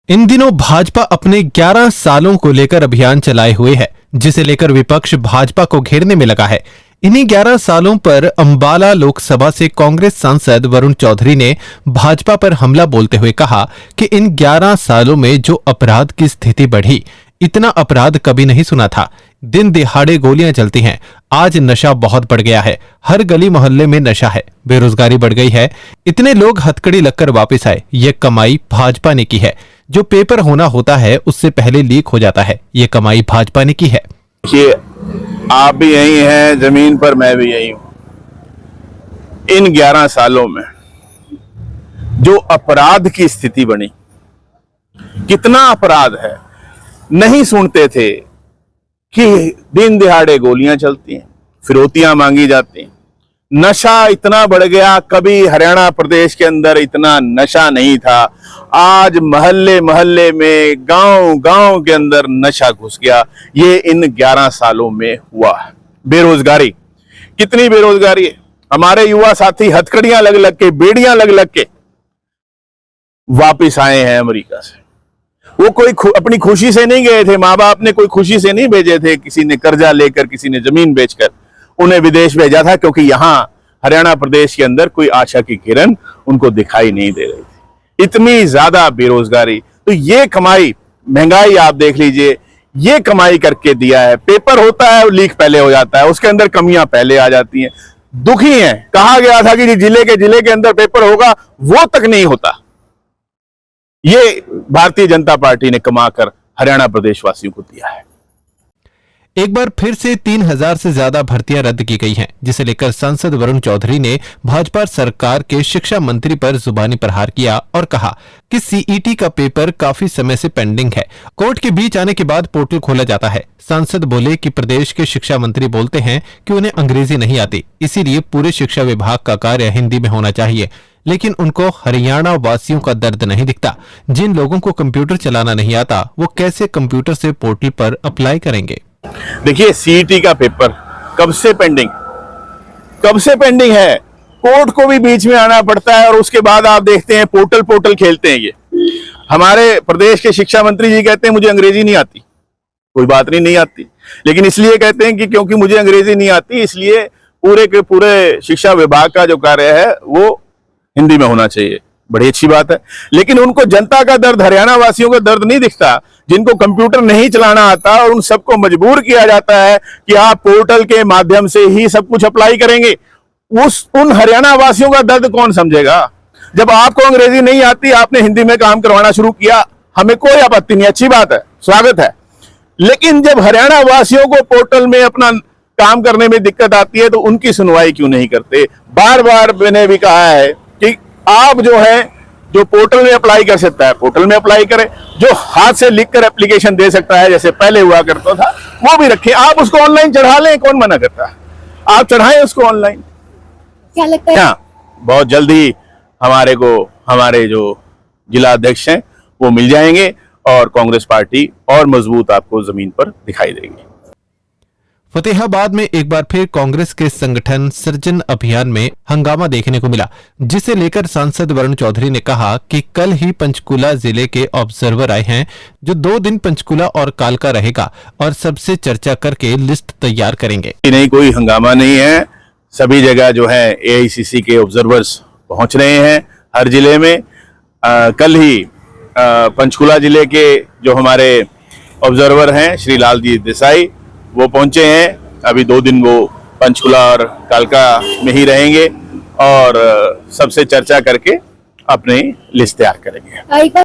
इन दिनों भाजपा अपने 11 सालों को लेकर अभियान चलाए हुए है, जिसे लेकर विपक्ष भाजपा को घेरने में लगा है। इन्हीं 11 सालों पर अंबाला लोकसभा से कांग्रेस सांसद वरुण चौधरी ने भाजपा पर हमला बोलते हुए कहा कि इन 11 सालों में जो अपराध की स्थिति बढ़ी, इतना अपराध कभी नहीं सुना था। दिन दिहाड़े गोलियां चलती हैं। आज नशा बहुत बढ़ गया है, हर गली मोहल्ले में नशा है, बेरोजगारी बढ़ गई है। इतने लोग हथकड़ी लगकर वापस आए, ये कमाई भाजपा ने की है। जो पेपर होना होता है उससे पहले लीक हो जाता है, ये कमाई भाजपा ने की है। देखिए, आप भी यही हैं जमीन पर, मैं भी यही हूं। इन 11 सालों में जो अपराध की स्थिति बनी, कितना अपराध है। नहीं सुनते थे कि दिन दिहाड़े गोलियां चलती हैं, फिरौतियां मांगी जाती हैं, नशा इतना बढ़ गया। कभी हरियाणा प्रदेश के अंदर इतना नशा नहीं था। आज मोहल्ले मोहल्ले में, गांव गांव के अंदर नशा घुस गया। ये इन 11 सालों में हुआ। बेरोजगारी, कितनी बेरोजगारी है। हमारे युवा साथी हथकड़ियां लग लग के, बेड़ियां लग लग के वापिस आए हैं अमेरिका से। वो कोई अपनी खुशी से नहीं गए थे, माँ बाप ने कोई खुशी से नहीं भेजे थे। किसी ने कर्जा लेकर, किसी ने जमीन बेचकर उन्हें विदेश भेजा था, क्योंकि यहां हरियाणा प्रदेश के अंदर कोई आशा की किरण उनको दिखाई नहीं दे रही थी। इतनी ज्यादा बेरोजगारी। तो ये कमाई, महंगाई आप देख लीजिए, ये कमाई करके दिया है। पेपर होता है, लीक पहले हो जाता है, उसके अंदर कमियां पहले आ जाती हैं। दुखी हैं। कहा गया था कि जिले के अंदर पेपर होगा, वो तक नहीं होता। ये भारतीय जनता पार्टी ने कमाकर हरियाणा प्रदेश वासियों को दिया है। एक बार फिर से 3000 से ज्यादा भर्तियां रद्द की गई हैं, जिसे लेकर सांसद वरुण चौधरी ने भाजपा सरकार के शिक्षा मंत्री पर जुबानी प्रहार किया और कहा कि सीईटी का पेपर काफी समय से पेंडिंग है। कोर्ट के बीच आने के बाद पोर्टल खोला जाता है। सांसद बोले कि प्रदेश के शिक्षा मंत्री बोलते हैं कि उन्हें अंग्रेजी नहीं आती, इसीलिए पूरे शिक्षा विभाग का कार्य हिंदी में होना चाहिए, लेकिन उनको हरियाणा वासियों का दर्द नहीं दिखता। जिन लोगों को कंप्यूटर चलाना नहीं आता, वो कैसे कंप्यूटर से पोर्टल पर अप्लाई करेंगे। देखिए, सीईटी का पेपर कब से पेंडिंग है। कोर्ट को भी बीच में आना पड़ता है और उसके बाद आप देखते हैं पोर्टल खेलते हैं। ये हमारे प्रदेश के शिक्षा मंत्री जी कहते हैं मुझे अंग्रेजी नहीं आती। कोई बात नहीं आती, लेकिन इसलिए कहते हैं कि क्योंकि मुझे अंग्रेजी नहीं आती, इसलिए पूरे के पूरे शिक्षा विभाग का जो कार्य है वो हिंदी में होना चाहिए। बड़ी अच्छी बात है, लेकिन उनको जनता का दर्द, हरियाणा वासियों का दर्द नहीं दिखता, जिनको कंप्यूटर नहीं चलाना आता। और उन सबको मजबूर किया जाता है कि आप पोर्टल के माध्यम से ही सब कुछ अप्लाई करेंगे। उन हरियाणा वासियों का दर्द कौन समझेगा। जब आपको अंग्रेजी नहीं आती, आपने हिंदी में काम करवाना शुरू किया, हमें कोई आपत्ति नहीं, अच्छी बात है, स्वागत है। लेकिन जब हरियाणा वासियों को पोर्टल में अपना काम करने में दिक्कत आती है, तो उनकी सुनवाई क्यों नहीं करते। बार बार मैंने भी कहा है कि आप जो पोर्टल में अप्लाई कर सकता है, पोर्टल में अप्लाई करें। जो हाथ से लिखकर एप्लीकेशन दे सकता है, जैसे पहले हुआ करता था, वो भी रखें। आप उसको ऑनलाइन चढ़ा लें, कौन मना करता है। आप चढ़ाएं उसको ऑनलाइन। क्या लगता है? बहुत जल्दी हमारे जो जिला अध्यक्ष हैं वो मिल जाएंगे और कांग्रेस पार्टी और मजबूत आपको जमीन पर दिखाई देगी। फतेहाबाद में एक बार फिर कांग्रेस के संगठन सृजन अभियान में हंगामा देखने को मिला, जिसे लेकर सांसद वरुण चौधरी ने कहा कि कल ही पंचकुला जिले के ऑब्जर्वर आए हैं, जो 2 दिन पंचकुला और कालका रहेगा और सबसे चर्चा करके लिस्ट तैयार करेंगे। नहीं, कोई हंगामा नहीं है। सभी जगह जो है एआईसीसी के ऑब्जर्वर्स पहुंच रहे हैं हर जिले में। कल ही पंचकुला जिले के जो हमारे ऑब्जर्वर हैं श्री लालजी देसाई, वो पहुंचे हैं। अभी 2 दिन वो पंचकुला और कालका में ही रहेंगे और सबसे चर्चा करके अपनी लिस्ट तैयार करेंगे।